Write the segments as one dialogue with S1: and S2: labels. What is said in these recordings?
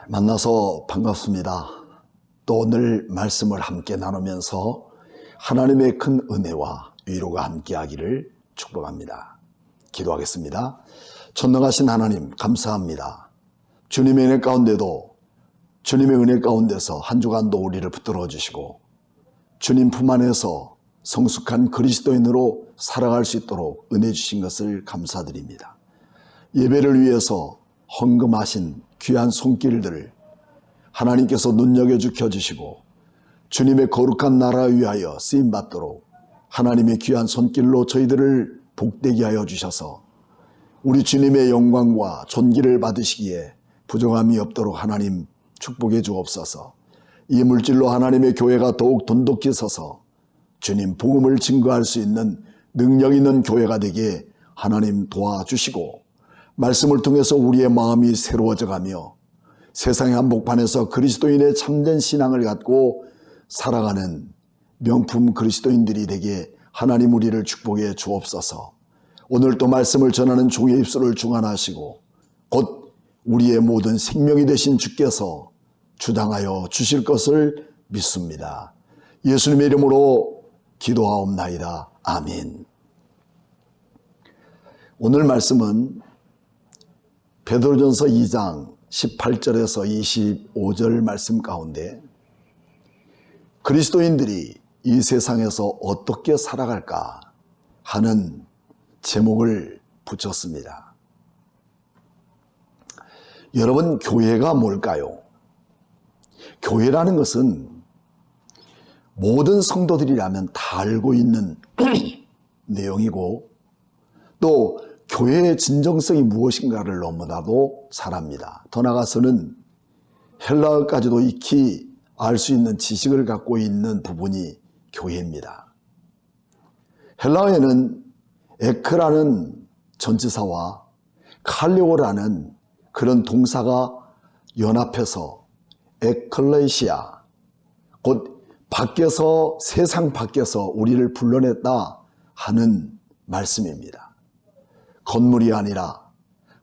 S1: 만나서 반갑습니다. 또 오늘 말씀을 함께 나누면서 하나님의 큰 은혜와 위로가 함께하기를 축복합니다. 기도하겠습니다. 전능하신 하나님 감사합니다. 주님의 은혜 가운데도 주님의 은혜 가운데서 한 주간도 우리를 붙들어 주시고 주님 품 안에서 성숙한 그리스도인으로 살아갈 수 있도록 은혜 주신 것을 감사드립니다. 예배를 위해서 헌금하신 귀한 손길들을 하나님께서 눈여겨주 켜주시고 주님의 거룩한 나라 위하여 쓰임받도록 하나님의 귀한 손길로 저희들을 복되게 하여 주셔서 우리 주님의 영광과 존귀를 받으시기에 부정함이 없도록 하나님 축복해 주옵소서. 이 물질로 하나님의 교회가 더욱 돈독히 서서 주님 복음을 증거할 수 있는 능력 있는 교회가 되게 하나님 도와주시고 말씀을 통해서 우리의 마음이 새로워져 가며 세상의 한복판에서 그리스도인의 참된 신앙을 갖고 살아가는 명품 그리스도인들이 되게 하나님 우리를 축복해 주옵소서. 오늘 또 말씀을 전하는 종의 입술을 중한하시고 곧 우리의 모든 생명이 되신 주께서 주장하여 주실 것을 믿습니다. 예수님의 이름으로 기도하옵나이다. 아멘. 오늘 말씀은 베드로전서 2장 18절에서 25절 말씀 가운데 그리스도인들이 이 세상에서 어떻게 살아갈까 하는 제목을 붙였습니다. 여러분, 교회가 뭘까요? 교회라는 것은 모든 성도들이라면 다 알고 있는 내용이고 또 교회의 진정성이 무엇인가를 너무나도 잘 압니다. 더 나아가서는 헬라어까지도 익히 알 수 있는 지식을 갖고 있는 부분이 교회입니다. 헬라어에는 에크라는 전치사와 칼리오라는 그런 동사가 연합해서 에클레시아, 곧 밖에서 세상 밖에서 우리를 불러냈다 하는 말씀입니다. 건물이 아니라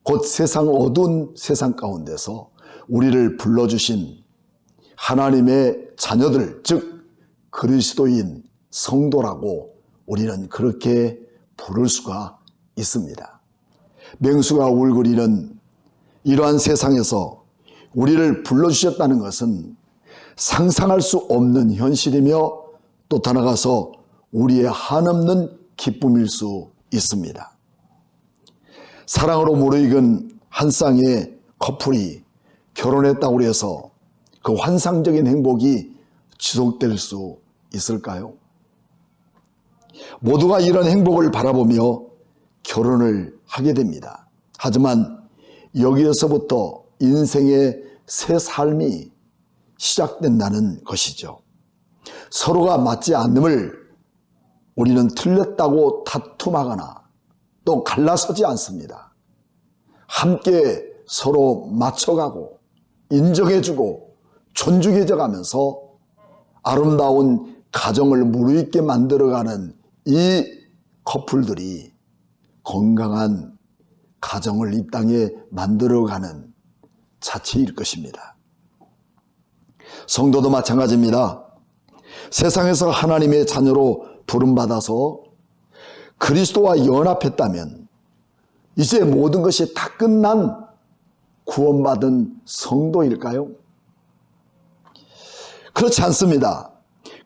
S1: 곧 세상 어두운 세상 가운데서 우리를 불러주신 하나님의 자녀들, 즉 그리스도인 성도라고 우리는 그렇게 부를 수가 있습니다. 맹수가 울거리는 이러한 세상에서 우리를 불러주셨다는 것은 상상할 수 없는 현실이며 또 더 나아가서 우리의 한없는 기쁨일 수 있습니다. 사랑으로 무르익은 한 쌍의 커플이 결혼했다고 해서 그 환상적인 행복이 지속될 수 있을까요? 모두가 이런 행복을 바라보며 결혼을 하게 됩니다. 하지만 여기에서부터 인생의 새 삶이 시작된다는 것이죠. 서로가 맞지 않음을 우리는 틀렸다고 다툼하거나 또 갈라서지 않습니다. 함께 서로 맞춰가고 인정해주고 존중해져 가면서 아름다운 가정을 무르익게 만들어가는 이 커플들이 건강한 가정을 이 땅에 만들어가는 자체일 것입니다. 성도도 마찬가지입니다. 세상에서 하나님의 자녀로 부름받아서 그리스도와 연합했다면 이제 모든 것이 다 끝난 구원받은 성도일까요? 그렇지 않습니다.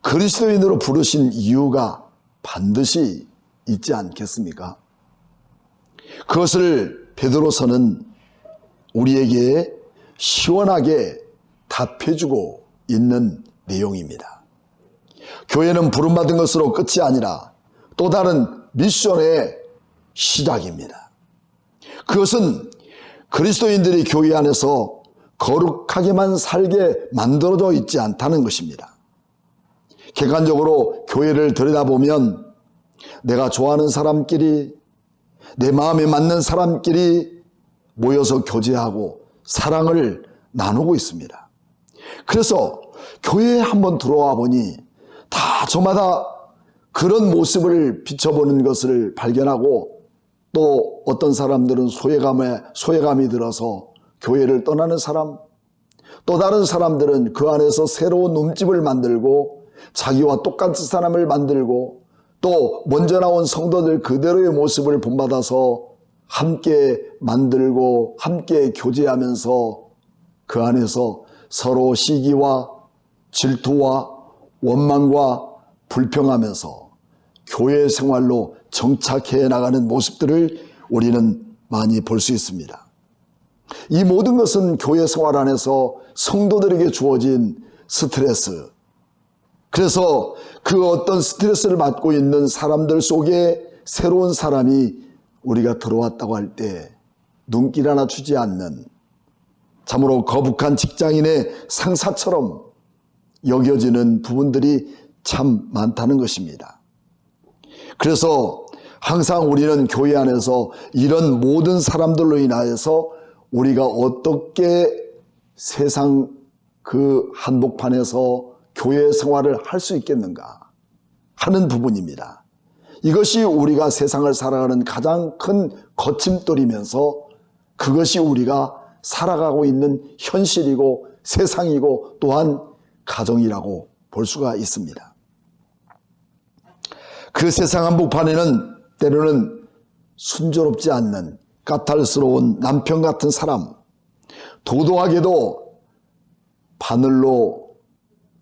S1: 그리스도인으로 부르신 이유가 반드시 있지 않겠습니까? 그것을 베드로서는 우리에게 시원하게 답해주고 있는 내용입니다. 교회는 부름받은 것으로 끝이 아니라 또 다른 미션의 시작입니다. 그것은 그리스도인들이 교회 안에서 거룩하게만 살게 만들어져 있지 않다는 것입니다. 객관적으로 교회를 들여다보면 내가 좋아하는 사람끼리, 내 마음에 맞는 사람끼리 모여서 교제하고 사랑을 나누고 있습니다. 그래서 교회에 한번 들어와 보니 다 저마다 그런 모습을 비춰보는 것을 발견하고 또 어떤 사람들은 소외감이 들어서 교회를 떠나는 사람, 또 다른 사람들은 그 안에서 새로운 몸집을 만들고 자기와 똑같은 사람을 만들고 또 먼저 나온 성도들 그대로의 모습을 본받아서 함께 만들고 함께 교제하면서 그 안에서 서로 시기와 질투와 원망과 불평하면서 교회 생활로 정착해 나가는 모습들을 우리는 많이 볼 수 있습니다. 이 모든 것은 교회 생활 안에서 성도들에게 주어진 스트레스, 그래서 그 어떤 스트레스를 받고 있는 사람들 속에 새로운 사람이 우리가 들어왔다고 할 때 눈길 하나 주지 않는, 참으로 거북한 직장인의 상사처럼 여겨지는 부분들이 참 많다는 것입니다. 그래서 항상 우리는 교회 안에서 이런 모든 사람들로 인하여서 우리가 어떻게 세상 그 한복판에서 교회 생활을 할 수 있겠는가 하는 부분입니다. 이것이 우리가 세상을 살아가는 가장 큰 거침돌이면서 그것이 우리가 살아가고 있는 현실이고 세상이고 또한 가정이라고 볼 수가 있습니다. 그 세상 한복판에는 때로는 순조롭지 않는 까탈스러운 남편 같은 사람, 도도하게도 바늘로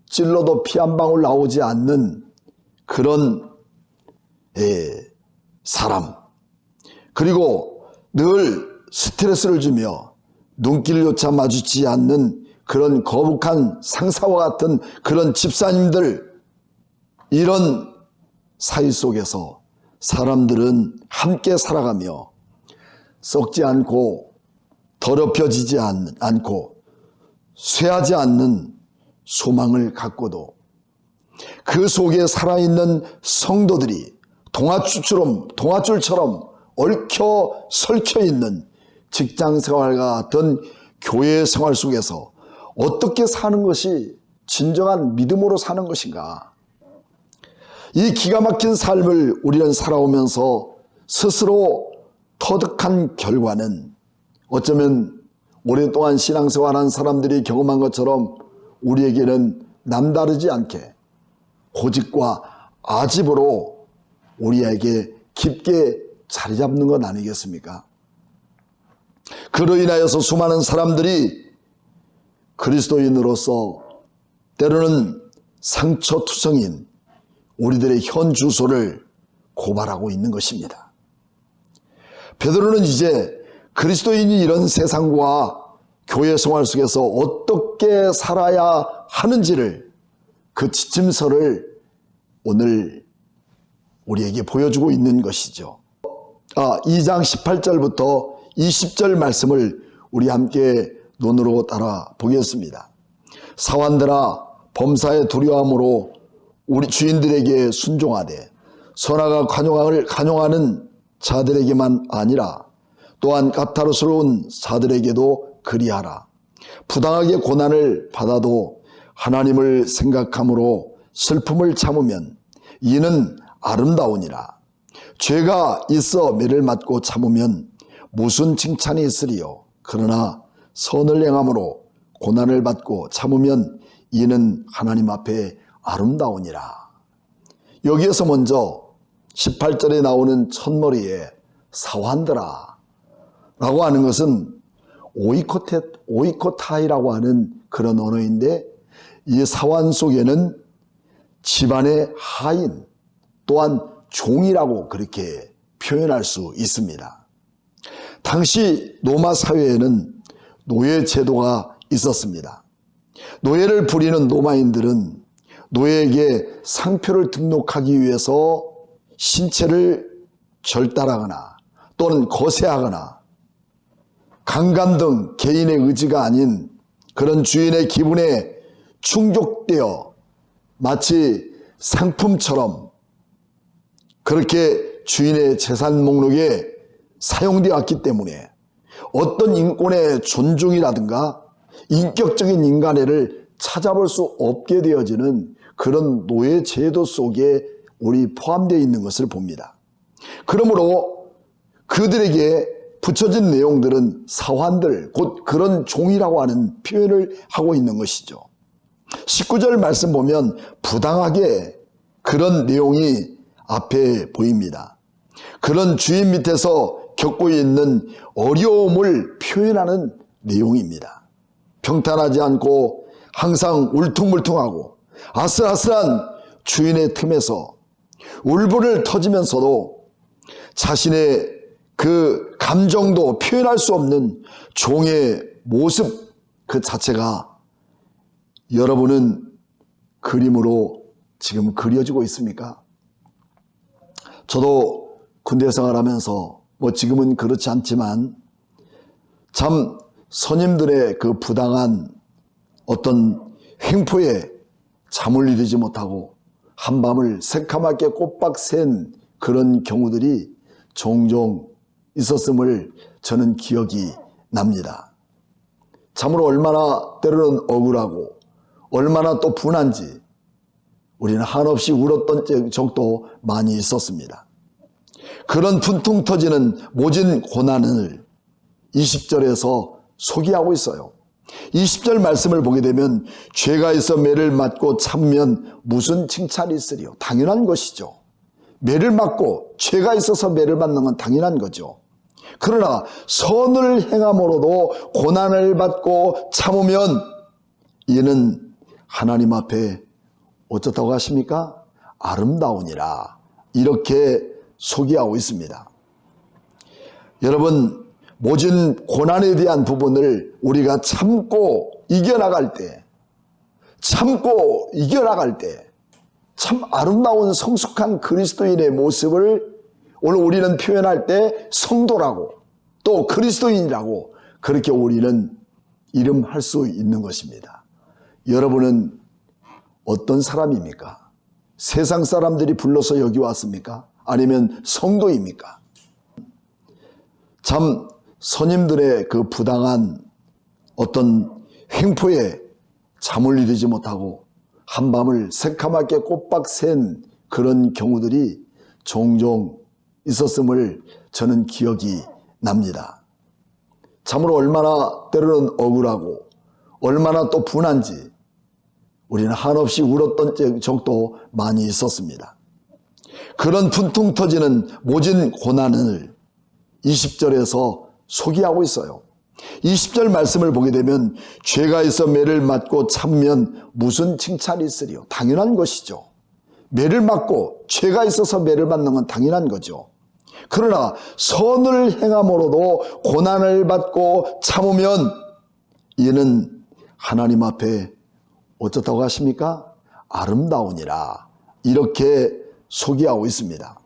S1: 찔러도 피 한 방울 나오지 않는 그런 사람, 그리고 늘 스트레스를 주며 눈길조차 마주치지 않는 그런 거북한 상사와 같은 그런 집사님들, 이런 사이 속에서 사람들은 함께 살아가며 썩지 않고 더럽혀지지 않고 쇠하지 않는 소망을 갖고도 그 속에 살아있는 성도들이 동아줄처럼 얽혀 설켜 있는 직장생활과 같은 교회 생활 속에서 어떻게 사는 것이 진정한 믿음으로 사는 것인가? 이 기가 막힌 삶을 우리는 살아오면서 스스로 터득한 결과는 어쩌면 오랫동안 신앙생활한 사람들이 경험한 것처럼 우리에게는 남다르지 않게 고집과 아집으로 우리에게 깊게 자리 잡는 것 아니겠습니까? 그로 인하여서 수많은 사람들이 그리스도인으로서 때로는 상처투성인 우리들의 현 주소를 고발하고 있는 것입니다. 베드로는 이제 그리스도인이 이런 세상과 교회 생활 속에서 어떻게 살아야 하는지를, 그 지침서를 오늘 우리에게 보여주고 있는 것이죠. 2장 18절부터 20절 말씀을 우리 함께 눈으로 따라 보겠습니다. 사환들아, 범사의 두려움으로 우리 주인들에게 순종하되 선악을 간용하는 자들에게만 아니라 또한 까다로운 자들에게도 그리하라. 부당하게 고난을 받아도 하나님을 생각함으로 슬픔을 참으면 이는 아름다우니라. 죄가 있어 매를 맞고 참으면 무슨 칭찬이 있으리요. 그러나 선을 행함으로 고난을 받고 참으면 이는 하나님 앞에 아름다우니라. 여기에서 먼저 18절에 나오는 첫머리에 사환들아 라고 하는 것은 오이코타이라고 하는 그런 언어인데, 이 사환 속에는 집안의 하인 또한 종이라고 그렇게 표현할 수 있습니다. 당시 로마 사회에는 노예 제도가 있었습니다. 노예를 부리는 로마인들은 노예에게 상표를 등록하기 위해서 신체를 절단하거나 또는 거세하거나 강간 등 개인의 의지가 아닌 그런 주인의 기분에 충족되어 마치 상품처럼 그렇게 주인의 재산 목록에 사용되어 왔기 때문에 어떤 인권의 존중이라든가 인격적인 인간애를 찾아볼 수 없게 되어지는 그런 노예 제도 속에 우리 포함되어 있는 것을 봅니다. 그러므로 그들에게 붙여진 내용들은 사환들, 곧 그런 종이라고 하는 표현을 하고 있는 것이죠. 19절 말씀 보면 부당하게 그런 내용이 앞에 보입니다. 그런 주인 밑에서 겪고 있는 어려움을 표현하는 내용입니다. 평탄하지 않고 항상 울퉁불퉁하고 아슬아슬한 주인의 틈에서 울분을 터지면서도 자신의 그 감정도 표현할 수 없는 종의 모습 그 자체가 여러분은 그림으로 지금 그려지고 있습니까? 저도 군대 생활하면서 지금은 그렇지 않지만 참 선임들의 그 부당한 어떤 횡포에 잠을 이루지 못하고 한밤을 새카맣게 꼬박 샌 그런 경우들이 종종 있었음을 저는 기억이 납니다. 참으로 얼마나 때로는 억울하고 얼마나 또 분한지 우리는 한없이 울었던 적도 많이 있었습니다. 그런 분통 터지는 모진 고난을 20절에서 소개하고 있어요. 20절 말씀을 보게 되면 죄가 있어 매를 맞고 참으면 무슨 칭찬이 있으리요. 당연한 것이죠. 매를 맞고 죄가 있어서 매를 맞는 건 당연한 거죠. 그러나 선을 행함으로도 고난을 받고 참으면 이는 하나님 앞에 어쩌다고 하십니까? 아름다우니라. 이렇게 소개하고 있습니다. 여러분, 모진 고난에 대한 부분을 우리가 참고 이겨나갈 때, 참 아름다운 성숙한 그리스도인의 모습을 오늘 우리는 표현할 때 성도라고 또 그리스도인이라고 그렇게 우리는 이름할 수 있는 것입니다. 여러분은 어떤 사람입니까? 세상 사람들이 불러서 여기 왔습니까? 아니면 성도입니까? 참 선임들의 그 부당한 어떤 횡포에 잠을 이루지 못하고 한밤을 새카맣게 꼬박 샌 그런 경우들이 종종 있었음을 저는 기억이 납니다. 참으로 얼마나 때로는 억울하고 얼마나 또 분한지 우리는 한없이 울었던 적도 많이 있었습니다. 그런 분통 터지는 모진 고난을 20절에서 소개하고 있어요. 20절 말씀을 보게 되면 죄가 있어 매를 맞고 참으면 무슨 칭찬이 있으리요. 당연한 것이죠. 매를 맞고 죄가 있어서 매를 맞는 건 당연한 거죠. 그러나 선을 행함으로도 고난을 받고 참으면 이는 하나님 앞에 어쩌다고 하십니까? 아름다우니라. 이렇게 소개하고 있습니다.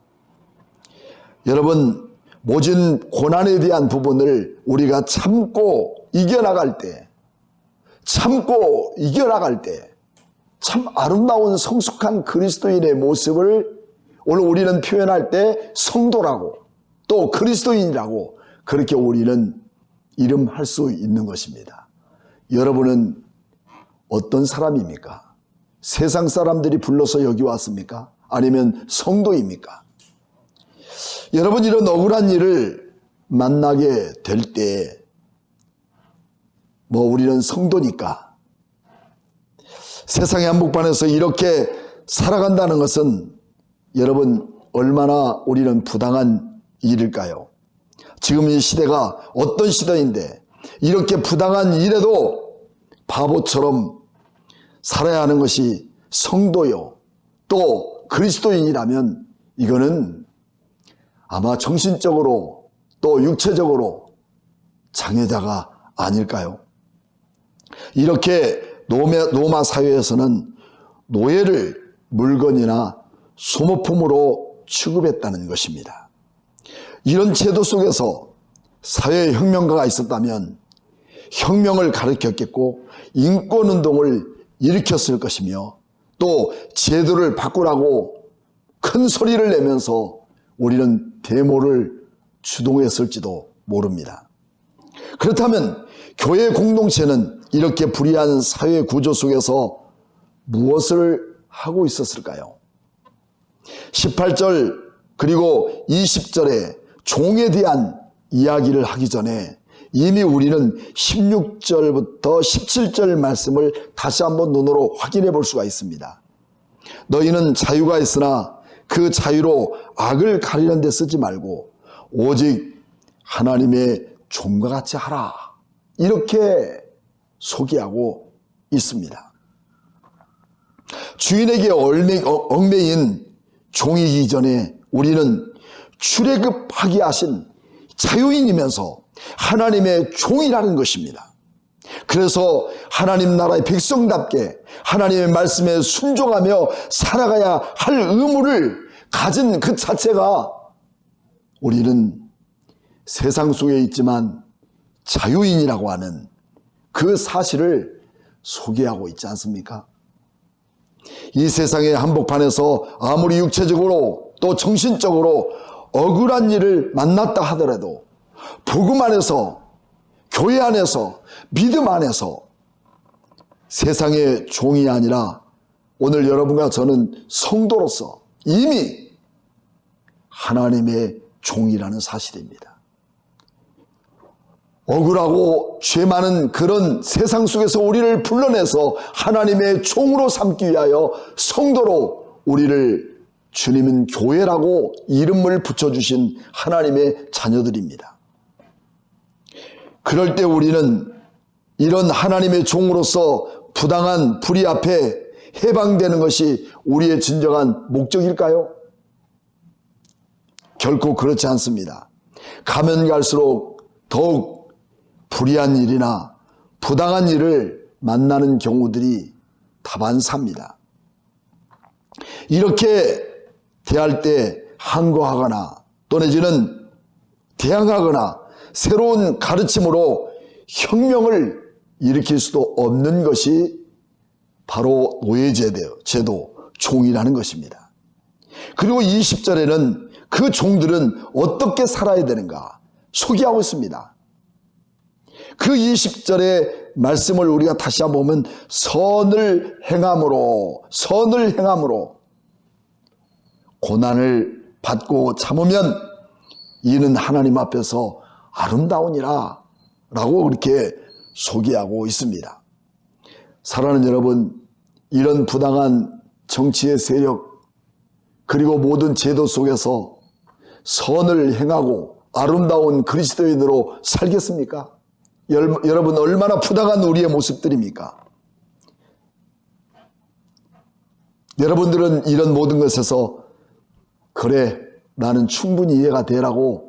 S1: 여러분, 모진 고난에 대한 부분을 우리가 참고 이겨나갈 때, 참 아름다운 성숙한 그리스도인의 모습을 오늘 우리는 표현할 때 성도라고 또 그리스도인이라고 그렇게 우리는 이름할 수 있는 것입니다. 여러분은 어떤 사람입니까? 세상 사람들이 불러서 여기 왔습니까? 아니면 성도입니까? 여러분, 이런 억울한 일을 만나게 될 때 우리는 성도니까 세상의 한복판에서 이렇게 살아간다는 것은 여러분 얼마나 우리는 부당한 일일까요? 지금 이 시대가 어떤 시대인데 이렇게 부당한 일에도 바보처럼 살아야 하는 것이 성도요 또 그리스도인이라면 이거는 아마 정신적으로 또 육체적으로 장애자가 아닐까요? 이렇게 로마 사회에서는 노예를 물건이나 소모품으로 취급했다는 것입니다. 이런 제도 속에서 사회혁명가가 있었다면 혁명을 가르쳤겠고 인권운동을 일으켰을 것이며 또 제도를 바꾸라고 큰 소리를 내면서 우리는 데모를 주동했을지도 모릅니다. 그렇다면 교회 공동체는 이렇게 불의한 사회 구조 속에서 무엇을 하고 있었을까요? 18절 그리고 20절에 종에 대한 이야기를 하기 전에 이미 우리는 16절부터 17절 말씀을 다시 한번 눈으로 확인해 볼 수가 있습니다. 너희는 자유가 있으나 그 자유로 악을 가리는 데 쓰지 말고 오직 하나님의 종과 같이 하라. 이렇게 소개하고 있습니다. 주인에게 얽매인 종이기 전에 우리는 출애굽하게 하신 자유인이면서 하나님의 종이라는 것입니다. 그래서 하나님 나라의 백성답게 하나님의 말씀에 순종하며 살아가야 할 의무를 가진 그 자체가 우리는 세상 속에 있지만 자유인이라고 하는 그 사실을 소개하고 있지 않습니까? 이 세상의 한복판에서 아무리 육체적으로 또 정신적으로 억울한 일을 만났다 하더라도 복음 안에서, 교회 안에서, 믿음 안에서 세상의 종이 아니라 오늘 여러분과 저는 성도로서 이미 하나님의 종이라는 사실입니다. 억울하고 죄 많은 그런 세상 속에서 우리를 불러내서 하나님의 종으로 삼기 위하여 성도로 우리를 주님은 교회라고 이름을 붙여주신 하나님의 자녀들입니다. 그럴 때 우리는 이런 하나님의 종으로서 부당한 불의 앞에 해방되는 것이 우리의 진정한 목적일까요? 결코 그렇지 않습니다. 가면 갈수록 더욱 불의한 일이나 부당한 일을 만나는 경우들이 다반사입니다. 이렇게 대할 때 항거하거나 또 내지는 대항하거나 새로운 가르침으로 혁명을 일으킬 수도 없는 것이 바로 노예제도, 종이라는 것입니다. 그리고 20절에는 그 종들은 어떻게 살아야 되는가 소개하고 있습니다. 그 20절의 말씀을 우리가 다시 한번 보면 선을 행함으로 고난을 받고 참으면 이는 하나님 앞에서 아름다우니라 라고 그렇게 소개하고 있습니다. 사랑하는 여러분, 이런 부당한 정치의 세력 그리고 모든 제도 속에서 선을 행하고 아름다운 그리스도인으로 살겠습니까? 여러분, 얼마나 부당한 우리의 모습들입니까? 여러분들은 이런 모든 것에서 그래, 나는 충분히 이해가 되라고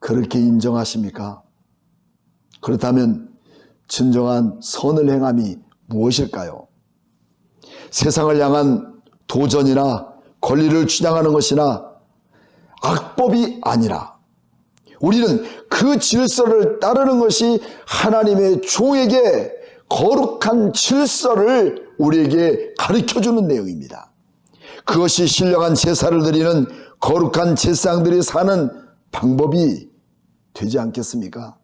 S1: 그렇게 인정하십니까? 그렇다면 진정한 선을 행함이 무엇일까요? 세상을 향한 도전이나 권리를 주장하는 것이나 악법이 아니라 우리는 그 질서를 따르는 것이 하나님의 종에게 거룩한 질서를 우리에게 가르쳐주는 내용입니다. 그것이 신령한 제사를 드리는 거룩한 제사장들이 사는 방법이 되지 않겠습니까?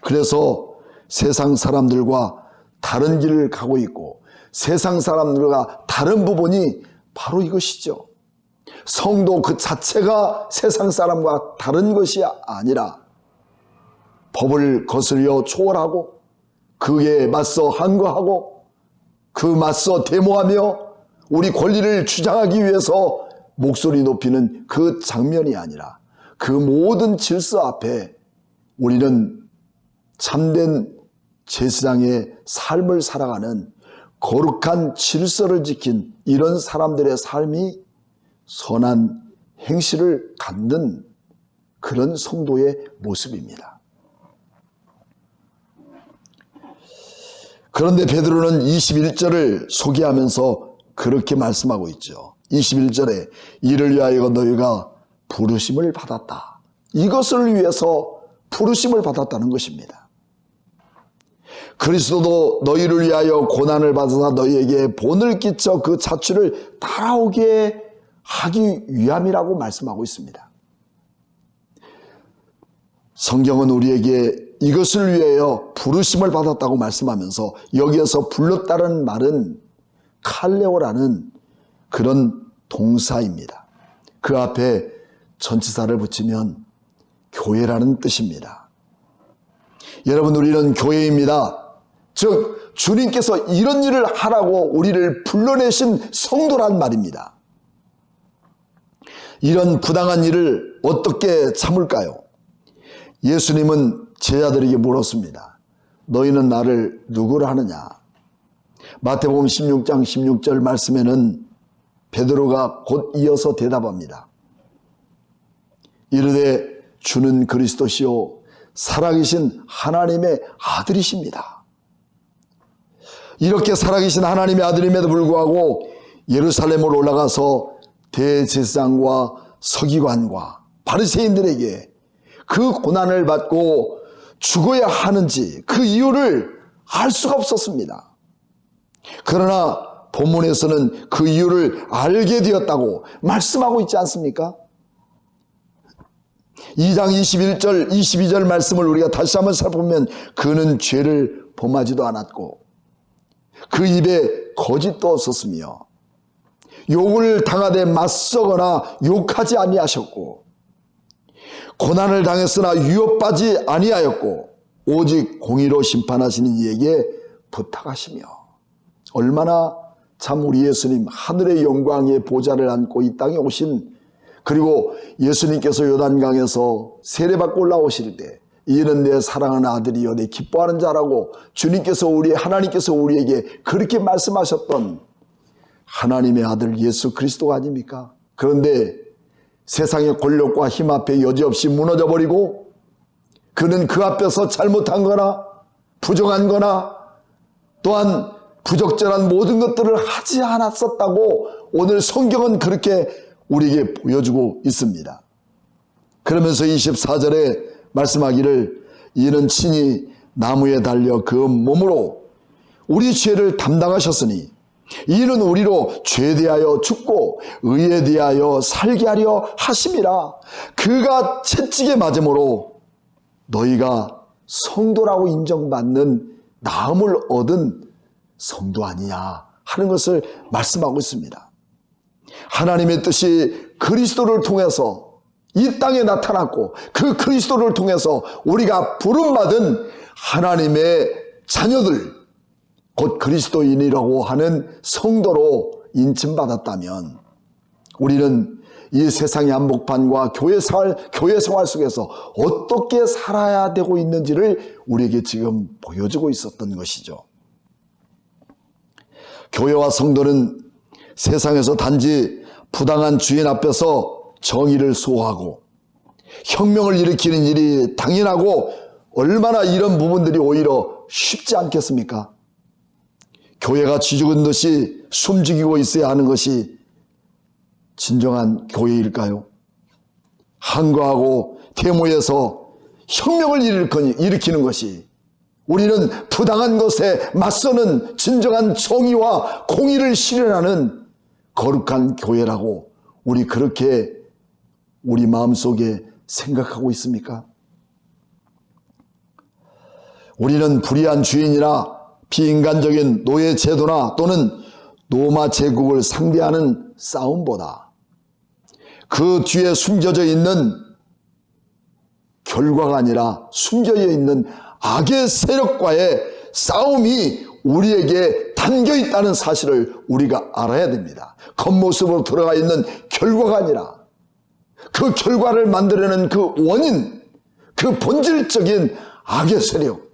S1: 그래서 세상 사람들과 다른 길을 가고 있고 세상 사람들과 다른 부분이 바로 이것이죠. 성도 그 자체가 세상 사람과 다른 것이 아니라 법을 거스려 초월하고 그에 맞서 항거하고 그 맞서 데모하며 우리 권리를 주장하기 위해서 목소리 높이는 그 장면이 아니라 그 모든 질서 앞에 우리는 참된 제사장의 삶을 살아가는 거룩한 질서를 지킨 이런 사람들의 삶이 선한 행실을 갖는 그런 성도의 모습입니다. 그런데 베드로는 21절을 소개하면서 그렇게 말씀하고 있죠. 21절에 이를 위하여 너희가 부르심을 받았다. 이것을 위해서 부르심을 받았다는 것입니다. 그리스도도 너희를 위하여 고난을 받아서 너희에게 본을 끼쳐 그 자취를 따라오게 하기 위함이라고 말씀하고 있습니다. 성경은 우리에게 이것을 위하여 부르심을 받았다고 말씀하면서 여기에서 불렀다는 말은 칼레오라는 그런 동사입니다. 그 앞에 전치사를 붙이면 교회라는 뜻입니다. 여러분, 우리는 교회입니다. 즉 주님께서 이런 일을 하라고 우리를 불러내신 성도란 말입니다. 이런 부당한 일을 어떻게 참을까요? 예수님은 제자들에게 물었습니다. 너희는 나를 누구라 하느냐? 마태복음 16장 16절 말씀에는 베드로가 곧 이어서 대답합니다. 이르되 주는 그리스도시요 살아계신 하나님의 아들이십니다. 이렇게 살아계신 하나님의 아들임에도 불구하고 예루살렘으로 올라가서 대제사장과 서기관과 바리새인들에게 그 고난을 받고 죽어야 하는지 그 이유를 알 수가 없었습니다. 그러나 본문에서는 그 이유를 알게 되었다고 말씀하고 있지 않습니까? 2장 21절 22절 말씀을 우리가 다시 한번 살펴보면 그는 죄를 범하지도 않았고 그 입에 거짓도 없었으며 욕을 당하되 맞서거나 욕하지 아니하셨고 고난을 당했으나 위협받지 아니하였고 오직 공의로 심판하시는 이에게 부탁하시며 얼마나 참 우리 예수님 하늘의 영광의 보좌를 안고 이 땅에 오신 그리고 예수님께서 요단강에서 세례받고 올라오실 때 이는 내 사랑하는 아들이요 내 기뻐하는 자라고 주님께서 하나님께서 우리에게 그렇게 말씀하셨던 하나님의 아들 예수 그리스도가 아닙니까? 그런데 세상의 권력과 힘 앞에 여지없이 무너져 버리고 그는 그 앞에서 잘못한 거나 부정한 거나 또한 부적절한 모든 것들을 하지 않았었다고 오늘 성경은 그렇게 우리에게 보여주고 있습니다. 그러면서 24절에 말씀하기를 이는 친히 나무에 달려 그 몸으로 우리 죄를 담당하셨으니 이는 우리로 죄에 대하여 죽고 의에 대하여 살게 하려 하심이라. 그가 채찍에 맞음으로 너희가 성도라고 인정받는 나음을 얻은 성도 아니냐 하는 것을 말씀하고 있습니다. 하나님의 뜻이 그리스도를 통해서 이 땅에 나타났고 그 그리스도를 통해서 우리가 부름받은 하나님의 자녀들 곧 그리스도인이라고 하는 성도로 인침받았다면 우리는 이 세상의 한복판과 교회 생활 속에서 어떻게 살아야 되고 있는지를 우리에게 지금 보여주고 있었던 것이죠. 교회와 성도는 세상에서 단지 부당한 주인 앞에서 정의를 소화하고 혁명을 일으키는 일이 당연하고 얼마나 이런 부분들이 오히려 쉽지 않겠습니까? 교회가 쥐죽은 듯이 숨죽이고 있어야 하는 것이 진정한 교회일까요? 한거하고 데모에서 혁명을 일으키는 것이 우리는 부당한 것에 맞서는 진정한 정의와 공의를 실현하는 거룩한 교회라고 우리 그렇게 우리 마음속에 생각하고 있습니까? 우리는 불의한 주인이나 비인간적인 노예 제도나 또는 로마 제국을 상대하는 싸움보다 그 뒤에 숨겨져 있는 결과가 아니라 숨겨져 있는 악의 세력과의 싸움이 우리에게 담겨 있다는 사실을 우리가 알아야 됩니다. 겉모습으로 들어가 있는 결과가 아니라 그 결과를 만들어내는 그 원인, 그 본질적인 악의 세력,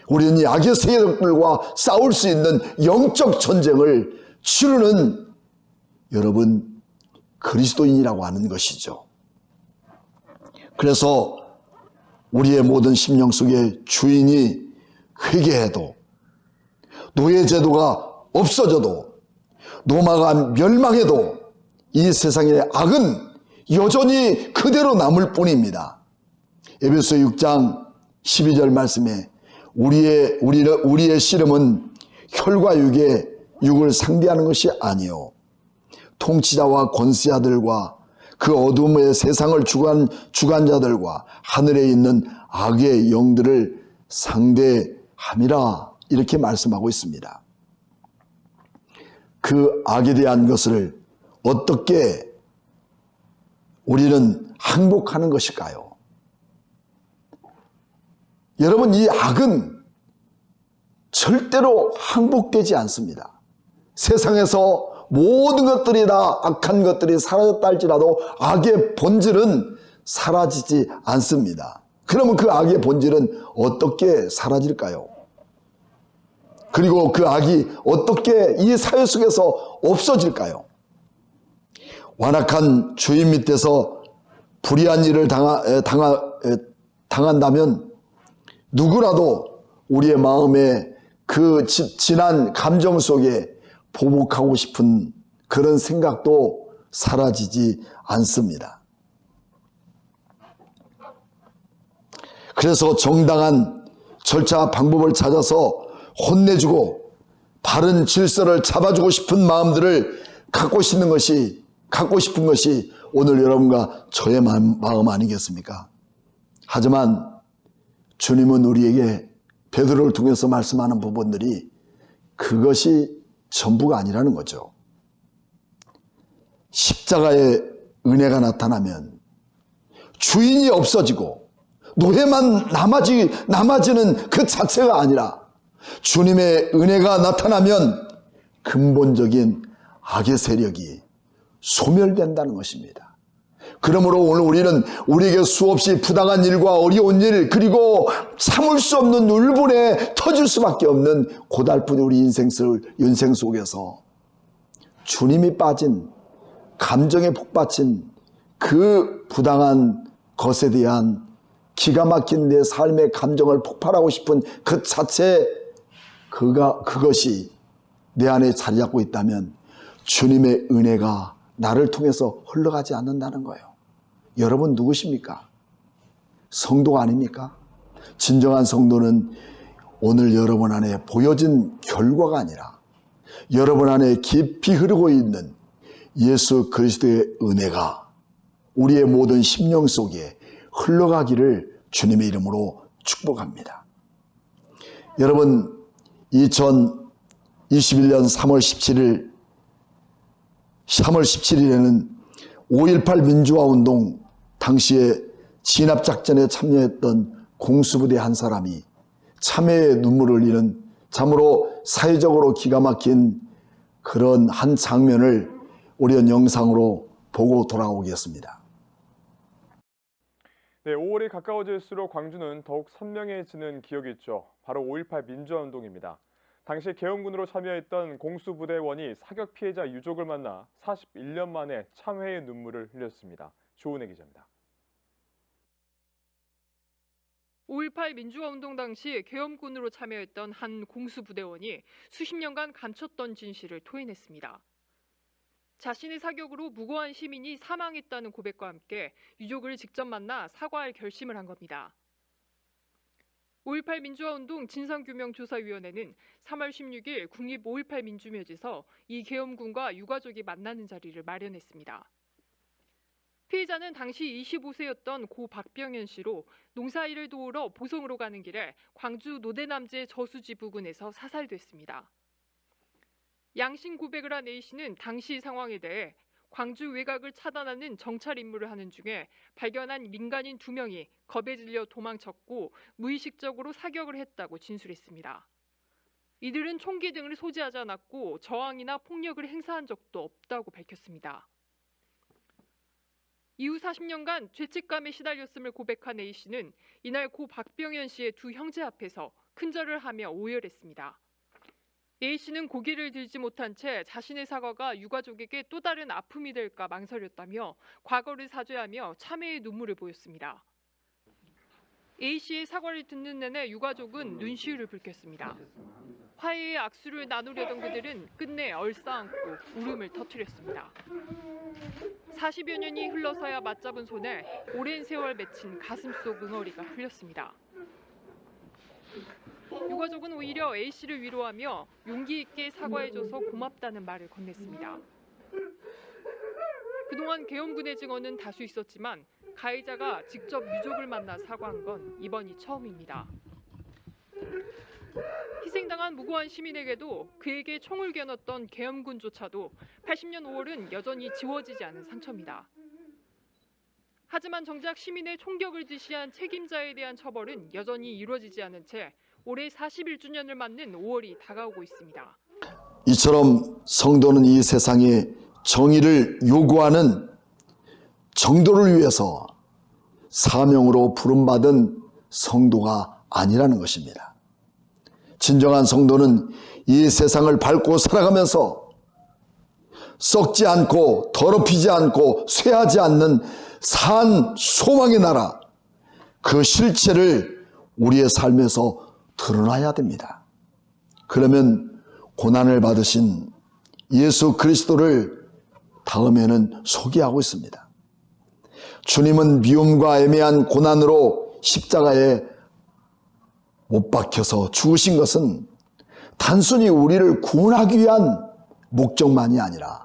S1: 우리는 이 악의 세력들과 싸울 수 있는 영적 전쟁을 치르는 여러분 그리스도인이라고 하는 것이죠. 그래서 우리의 모든 심령 속에 주인이 회개해도 노예제도가 없어져도 로마가 멸망해도 이 세상의 악은 여전히 그대로 남을 뿐입니다. 에베소 6장 12절 말씀에 우리의 씨름은 혈과 육을 상대하는 것이 아니요 통치자와 권세자들과 그 어둠의 세상을 주관자들과 하늘에 있는 악의 영들을 상대함이라 이렇게 말씀하고 있습니다. 그 악에 대한 것을 어떻게 우리는 항복하는 것일까요? 여러분, 이 악은 절대로 항복되지 않습니다. 세상에서 모든 것들이 다 악한 것들이 사라졌다 할지라도 악의 본질은 사라지지 않습니다. 그러면 그 악의 본질은 어떻게 사라질까요? 그리고 그 악이 어떻게 이 사회 속에서 없어질까요? 완악한 주인 밑에서 불의한 일을 당한다면 누구라도 우리의 마음에 그 진한 감정 속에 보복하고 싶은 그런 생각도 사라지지 않습니다. 그래서 정당한 절차 방법을 찾아서 혼내주고 바른 질서를 잡아주고 싶은 마음들을 갖고 싶은 것이 오늘 여러분과 저의 마음 아니겠습니까? 하지만 주님은 우리에게 베드로를 통해서 말씀하는 부분들이 그것이 전부가 아니라는 거죠. 십자가의 은혜가 나타나면 주인이 없어지고 노예만 남아지는 그 자체가 아니라 주님의 은혜가 나타나면 근본적인 악의 세력이 소멸된다는 것입니다. 그러므로 오늘 우리는 우리에게 수없이 부당한 일과 어려운 일, 그리고 참을 수 없는 울분에 터질 수밖에 없는 고달픈 우리 인생 속에서 주님이 빠진, 감정에 폭받친 그 부당한 것에 대한 기가 막힌 내 삶의 감정을 폭발하고 싶은 그 자체, 그것이 내 안에 자리 잡고 있다면 주님의 은혜가 나를 통해서 흘러가지 않는다는 거예요. 여러분 누구십니까? 성도가 아닙니까? 진정한 성도는 오늘 여러분 안에 보여진 결과가 아니라 여러분 안에 깊이 흐르고 있는 예수 그리스도의 은혜가 우리의 모든 심령 속에 흘러가기를 주님의 이름으로 축복합니다. 여러분, 2021년 3월 17일에는 5.18 민주화운동 당시에 진압작전에 참여했던 공수부대 한 사람이 참회의 눈물을 흘리는 참으로 사회적으로 기가 막힌 그런 한 장면을 우리는 영상으로 보고 돌아오겠습니다.
S2: 네, 5월이 가까워질수록 광주는 더욱 선명해지는 기억이 있죠. 바로 5.18 민주화운동입니다. 당시 계엄군으로 참여했던 공수부대원이 사격 피해자 유족을 만나 41년 만에 참회의 눈물을 흘렸습니다. 조은혜 기자입니다.
S3: 5.18 민주화운동 당시 계엄군으로 참여했던 한 공수부대원이 수십 년간 감췄던 진실을 토해냈습니다. 자신의 사격으로 무고한 시민이 사망했다는 고백과 함께 유족을 직접 만나 사과할 결심을 한 겁니다. 5.18 민주화운동 진상규명조사위원회는 3월 16일 국립 5.18 민주묘지에서 이 계엄군과 유가족이 만나는 자리를 마련했습니다. 피해자는 당시 25세였던 고 박병현 씨로 농사일을 도우러 보성으로 가는 길에 광주 노대남재 저수지 부근에서 사살됐습니다. 양심 고백을 한 A씨는 당시 상황에 대해 광주 외곽을 차단하는 정찰 임무를 하는 중에 발견한 민간인 2명이 겁에 질려 도망쳤고 무의식적으로 사격을 했다고 진술했습니다. 이들은 총기 등을 소지하지 않았고 저항이나 폭력을 행사한 적도 없다고 밝혔습니다. 이후 40년간 죄책감에 시달렸음을 고백한 A씨는 이날 고 박병현 씨의 두 형제 앞에서 큰절을 하며 오열했습니다. A씨는 고개를 들지 못한 채 자신의 사과가 유가족에게 또 다른 아픔이 될까 망설였다며 과거를 사죄하며 참회의 눈물을 보였습니다. A씨의 사과를 듣는 내내 유가족은 눈시울을 붉혔습니다. 화해의 악수를 나누려던 그들은 끝내 얼싸안고 울음을 터뜨렸습니다. 40여 년이 흘러서야 맞잡은 손에 오랜 세월 맺힌 가슴 속 응어리가 흘렸습니다. 유가족은 오히려 A씨를 위로하며 용기 있게 사과해줘서 고맙다는 말을 건넸습니다. 그동안 계엄군의 증언은 다수 있었지만 가해자가 직접 유족을 만나 사과한 건 이번이 처음입니다. 희생당한 무고한 시민에게도 그에게 총을 겨눴던 계엄군조차도 80년 5월은 여전히 지워지지 않은 상처입니다. 하지만 정작 시민의 총격을 지시한 책임자에 대한 처벌은 여전히 이루어지지 않은 채 올해 41주년을 맞는 5월이 다가오고 있습니다.
S1: 이처럼 성도는 이 세상에 정의를 요구하는 정도를 위해서 사명으로 부름받은 성도가 아니라는 것입니다. 진정한 성도는 이 세상을 밟고 살아가면서 썩지 않고 더럽히지 않고 쇠하지 않는 산 소망의 나라, 그 실체를 우리의 삶에서 드러나야 됩니다. 그러면 고난을 받으신 예수 그리스도를 다음에는 소개하고 있습니다. 주님은 미움과 애매한 고난으로 십자가에 못 박혀서 죽으신 것은 단순히 우리를 구원하기 위한 목적만이 아니라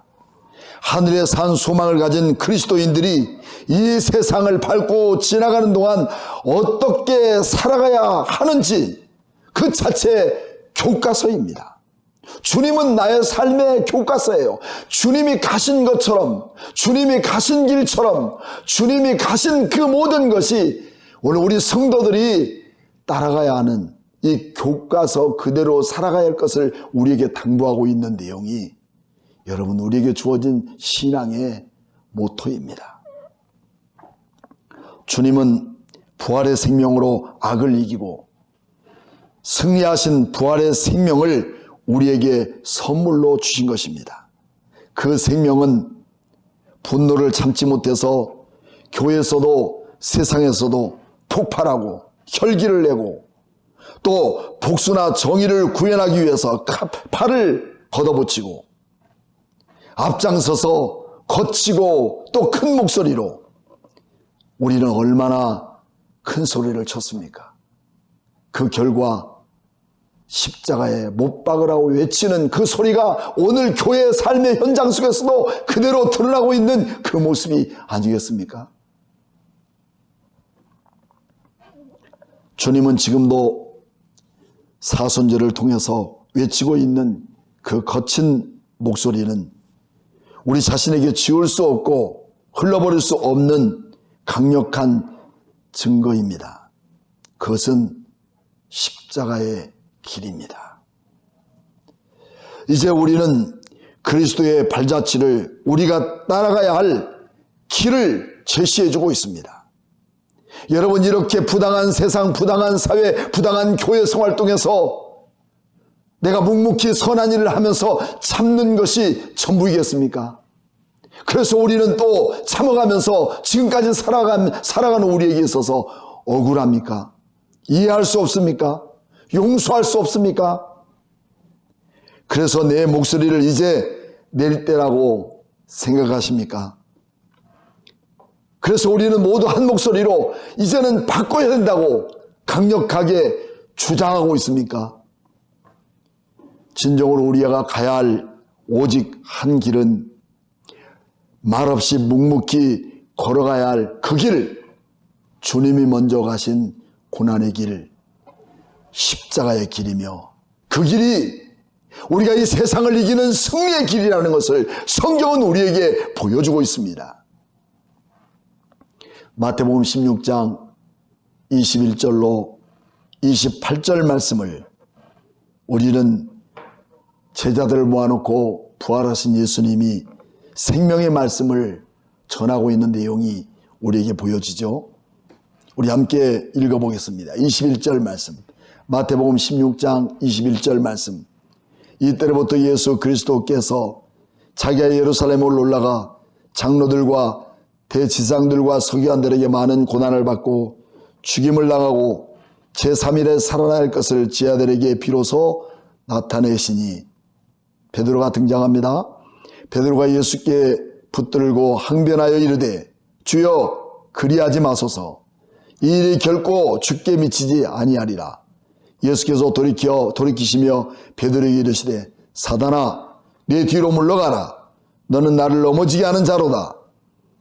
S1: 하늘에 산 소망을 가진 그리스도인들이 이 세상을 밟고 지나가는 동안 어떻게 살아가야 하는지 그 자체의 교과서입니다. 주님은 나의 삶의 교과서예요. 주님이 가신 것처럼, 주님이 가신 길처럼, 주님이 가신 그 모든 것이 오늘 우리 성도들이 따라가야 하는 이 교과서 그대로 살아가야 할 것을 우리에게 당부하고 있는 내용이 여러분 우리에게 주어진 신앙의 모토입니다. 주님은 부활의 생명으로 악을 이기고 승리하신 부활의 생명을 우리에게 선물로 주신 것입니다. 그 생명은 분노를 참지 못해서 교회에서도 세상에서도 폭발하고 혈기를 내고 또 복수나 정의를 구현하기 위해서 팔을 걷어붙이고 앞장서서 거치고 또 큰 목소리로 우리는 얼마나 큰 소리를 쳤습니까? 그 결과 십자가에 못 박으라고 외치는 그 소리가 오늘 교회의 삶의 현장 속에서도 그대로 드러나고 있는 그 모습이 아니겠습니까? 주님은 지금도 사순절을 통해서 외치고 있는 그 거친 목소리는 우리 자신에게 지울 수 없고 흘러버릴 수 없는 강력한 증거입니다. 그것은 십자가의 길입니다. 이제 우리는 그리스도의 발자취를 우리가 따라가야 할 길을 제시해주고 있습니다. 여러분 이렇게 부당한 세상, 부당한 사회, 부당한 교회 생활 통해서 내가 묵묵히 선한 일을 하면서 참는 것이 전부이겠습니까? 그래서 우리는 또 참아가면서 지금까지 살아가는 우리에게 있어서 억울합니까? 이해할 수 없습니까? 용서할 수 없습니까? 그래서 내 목소리를 이제 낼 때라고 생각하십니까? 그래서 우리는 모두 한 목소리로 이제는 바꿔야 된다고 강력하게 주장하고 있습니까? 진정으로 우리가 가야 할 오직 한 길은 말없이 묵묵히 걸어가야 할 그 길, 주님이 먼저 가신 고난의 길, 십자가의 길이며 그 길이 우리가 이 세상을 이기는 승리의 길이라는 것을 성경은 우리에게 보여주고 있습니다. 마태복음 16장 21절로 28절 말씀을 우리는 제자들을 모아놓고 부활하신 예수님이 생명의 말씀을 전하고 있는 내용이 우리에게 보여지죠. 우리 함께 읽어보겠습니다. 21절 말씀, 마태복음 16장 21절 말씀. 이때로부터 예수 그리스도께서 자기가 예루살렘으로 올라가 장로들과 대지상들과 서기관들에게 많은 고난을 받고 죽임을 당하고 제3일에 살아날 것을 제자들에게 비로소 나타내시니, 베드로가 등장합니다. 베드로가 예수께 붙들고 항변하여 이르되 주여 그리하지 마소서, 이 일이 결코 죽게 미치지 아니하리라. 예수께서 돌이키시며 베드로에게 이르시되 사단아 내 뒤로 물러가라. 너는 나를 넘어지게 하는 자로다.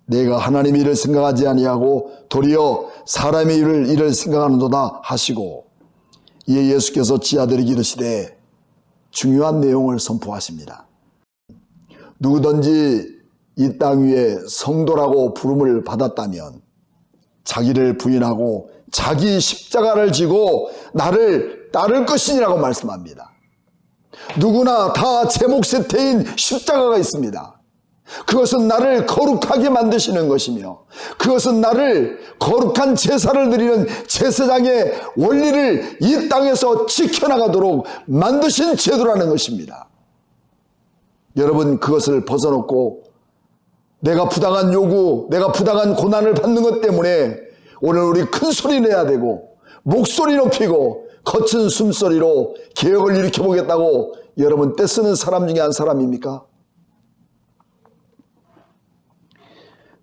S1: 내가 하나님의 일을 생각하지 아니하고 도리어 사람의 일을 생각하는도다 하시고, 이에 예수께서 제자들에게 이르시되 중요한 내용을 선포하십니다. 누구든지 이 땅 위에 성도라고 부름을 받았다면 자기를 부인하고 자기 십자가를 지고 나를 따를 것이니라고 말씀합니다. 누구나 다 제 몫의 태인 십자가가 있습니다. 그것은 나를 거룩하게 만드시는 것이며 그것은 나를 거룩한 제사를 드리는 제사장의 원리를 이 땅에서 지켜나가도록 만드신 제도라는 것입니다. 여러분, 그것을 벗어놓고 내가 부당한 요구, 내가 부당한 고난을 받는 것 때문에 오늘 우리 큰 소리 내야 되고 목소리 높이고 거친 숨소리로 개혁을 일으켜보겠다고 여러분 떼쓰는 사람 중에 한 사람입니까?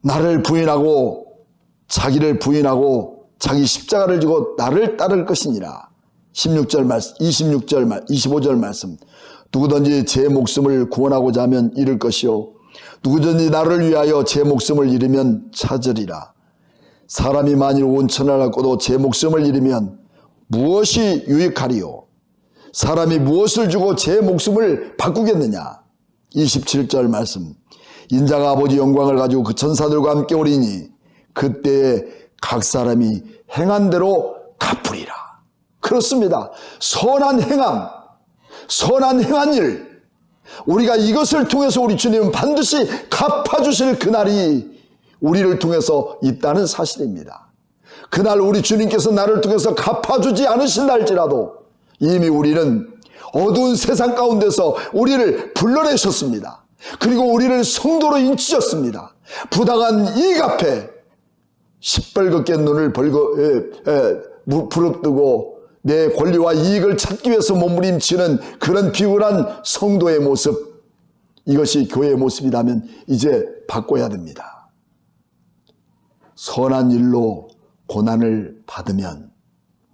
S1: 나를 부인하고 자기를 부인하고 자기 십자가를 지고 나를 따를 것이니라. 16절 말씀, 26절 말, 25절 말씀. 누구든지 제 목숨을 구원하고자 하면 잃을 것이요 누구든지 나를 위하여 제 목숨을 잃으면 찾으리라. 사람이 만일 온 천하를 갖고도 제 목숨을 잃으면 무엇이 유익하리요? 사람이 무엇을 주고 제 목숨을 바꾸겠느냐? 27절 말씀. 인자가 아버지 영광을 가지고 그 천사들과 함께 오리니 그때에 각 사람이 행한 대로 갚으리라. 그렇습니다. 선한 행함, 선한 행한 일, 우리가 이것을 통해서 우리 주님은 반드시 갚아주실 그날이 우리를 통해서 있다는 사실입니다. 그날 우리 주님께서 나를 통해서 갚아주지 않으신다 할지라도 이미 우리는 어두운 세상 가운데서 우리를 불러내셨습니다. 그리고 우리를 성도로 인치셨습니다. 부당한 이익 앞에 시뻘겋게 눈을 부릅뜨고 내 권리와 이익을 찾기 위해서 몸부림치는 그런 비굴한 성도의 모습, 이것이 교회의 모습이라면 이제 바꿔야 됩니다. 선한 일로 고난을 받으면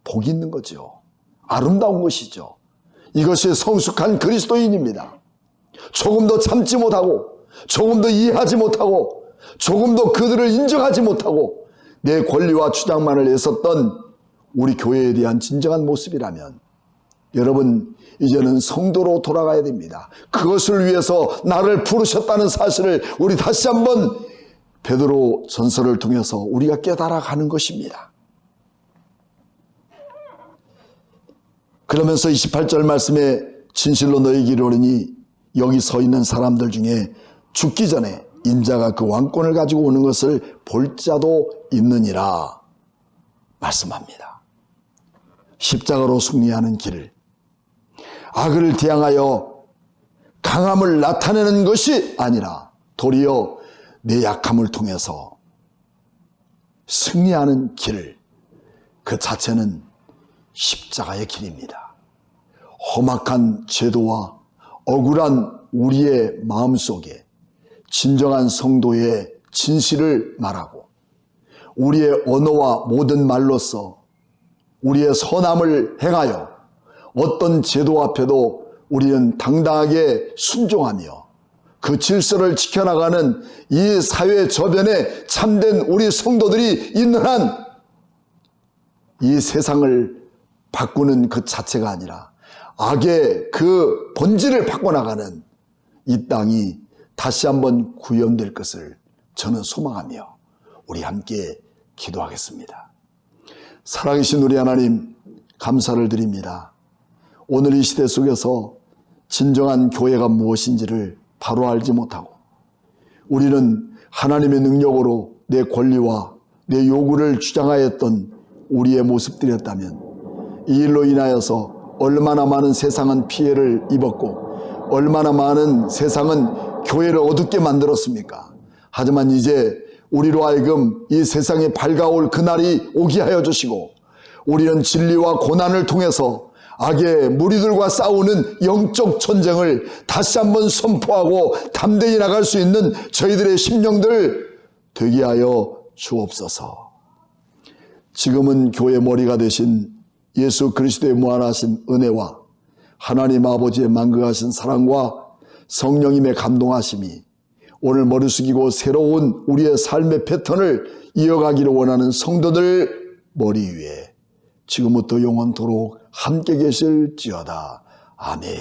S1: 복이 있는 거죠. 아름다운 것이죠. 이것이 성숙한 그리스도인입니다. 조금 더 참지 못하고 조금 더 이해하지 못하고 조금 더 그들을 인정하지 못하고 내 권리와 주장만을 애썼던 우리 교회에 대한 진정한 모습이라면 여러분 이제는 성도로 돌아가야 됩니다. 그것을 위해서 나를 부르셨다는 사실을 우리 다시 한번 베드로 전서를 통해서 우리가 깨달아가는 것입니다. 그러면서 28절 말씀에 진실로 너희에게 이르노니 여기 서 있는 사람들 중에 죽기 전에 인자가 그 왕권을 가지고 오는 것을 볼 자도 있느니라 말씀합니다. 십자가로 승리하는 길, 악을 대항하여 강함을 나타내는 것이 아니라 도리어 내 약함을 통해서 승리하는 길, 그 자체는 십자가의 길입니다. 험악한 제도와 억울한 우리의 마음속에 진정한 성도의 진실을 말하고 우리의 언어와 모든 말로서 우리의 선함을 행하여 어떤 제도 앞에도 우리는 당당하게 순종하며 그 질서를 지켜나가는 이 사회 저변에 참된 우리 성도들이 있는 한 이 세상을 바꾸는 그 자체가 아니라 악의 그 본질을 바꿔나가는 이 땅이 다시 한번 구현될 것을 저는 소망하며 우리 함께 기도하겠습니다. 살아계신 우리 하나님, 감사를 드립니다. 오늘 이 시대 속에서 진정한 교회가 무엇인지를 바로 알지 못하고 우리는 하나님의 능력으로 내 권리와 내 요구를 주장하였던 우리의 모습들이었다면 이 일로 인하여서 얼마나 많은 세상은 피해를 입었고 얼마나 많은 세상은 교회를 어둡게 만들었습니까? 하지만 이제 우리로 하여금 이 세상에 밝아올 그날이 오게 하여 주시고 우리는 진리와 고난을 통해서 악의 무리들과 싸우는 영적 전쟁을 다시 한번 선포하고 담대히 나갈 수 있는 저희들의 심령들 되게 하여 주옵소서. 지금은 교회 머리가 되신 예수 그리스도의 무한하신 은혜와 하나님 아버지의 만극하신 사랑과 성령님의 감동하심이 오늘 머리 숙이고 새로운 우리의 삶의 패턴을 이어가기를 원하는 성도들 머리 위에 지금부터 영원토록 함께 계실지어다. 아멘.